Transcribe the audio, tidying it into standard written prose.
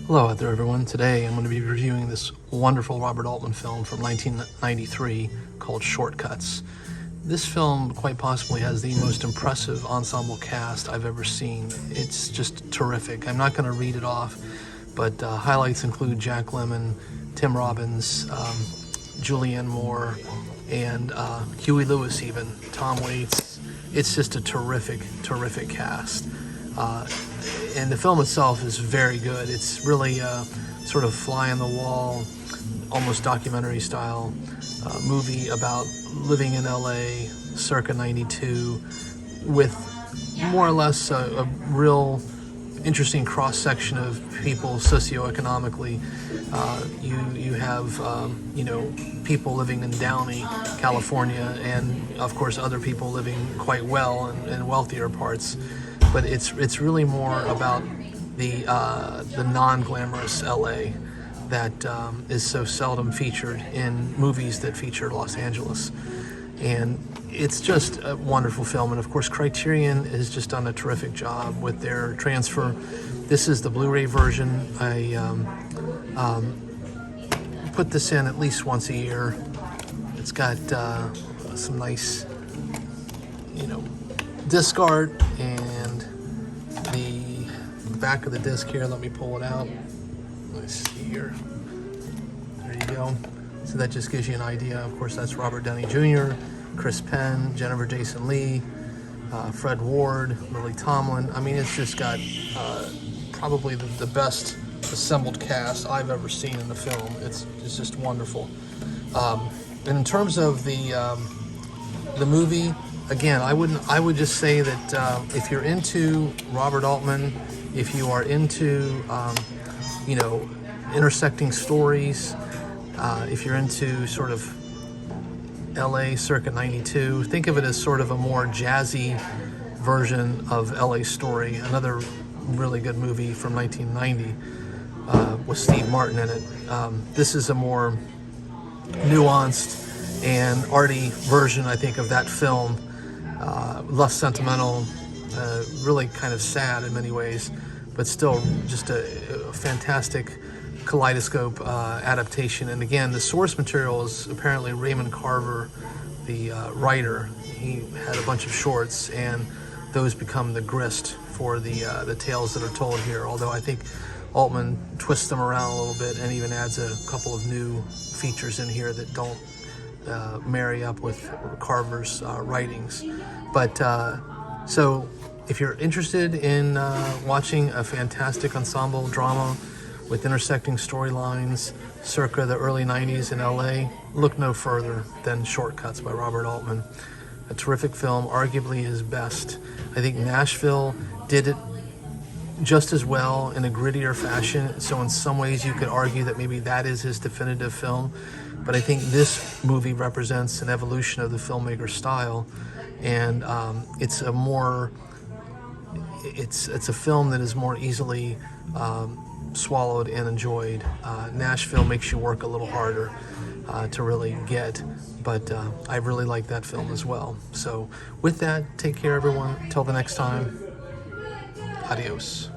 Hello out there, everyone. Today I'm going to be reviewing this wonderful Robert Altman film from 1993 called Shortcuts. This film quite possibly has the most impressive ensemble cast I've ever seen. It's just terrific. I'm not going to read it off, but highlights include Jack Lemmon, Tim Robbins, Julianne Moore, and Huey Lewis even, Tom Waits. It's just a terrific, terrific cast. And the film itself is very good. It's really sort of fly on the wall, almost documentary style movie about living in LA circa 92 with more or less a real interesting cross-section of people socioeconomically. You have people living in Downey, California, and of course other people living quite well in wealthier parts. But it's really more about the non-glamorous LA that is so seldom featured in movies that feature Los Angeles. And it's just a wonderful film. And of course, Criterion has just done a terrific job with their transfer. This is the Blu-ray version. I put this in at least once a year. It's got some nice, disc art, and the back of the disc here, let me pull it out. Let's see here. There you go. So that just gives you an idea. Of course, that's Robert Downey Jr., Chris Penn, Jennifer Jason Leigh, Fred Ward, Lily Tomlin. I mean, it's just got probably the best assembled cast I've ever seen in the film. It's just wonderful. And in terms of the movie, again, I would just say that if you're into Robert Altman, if you are into intersecting stories, if you're into sort of LA circa 92, think of it as sort of a more jazzy version of LA Story, another really good movie from 1990 with Steve Martin in it. This is a more nuanced and arty version, I think, of that film. Less sentimental, really kind of sad in many ways, but still just a fantastic kaleidoscope adaptation. And again, the source material is apparently Raymond Carver, the writer. He had a bunch of shorts, and those become the grist for the tales that are told here, although I think Altman twists them around a little bit and even adds a couple of new features in here that don't marry up with Carver's writings. But so if you're interested in watching a fantastic ensemble drama with intersecting storylines circa the early 90s in LA, look no further than Shortcuts by Robert Altman. A terrific film, arguably his best. I think Nashville did it just as well in a grittier fashion, so in some ways you could argue that maybe that is his definitive film. But I think this movie represents an evolution of the filmmaker's style, and it's a film that is more easily swallowed and enjoyed. Nashville makes you work a little harder to really get, but I really like that film as well. So with that, take care, everyone. Till the next time, adios.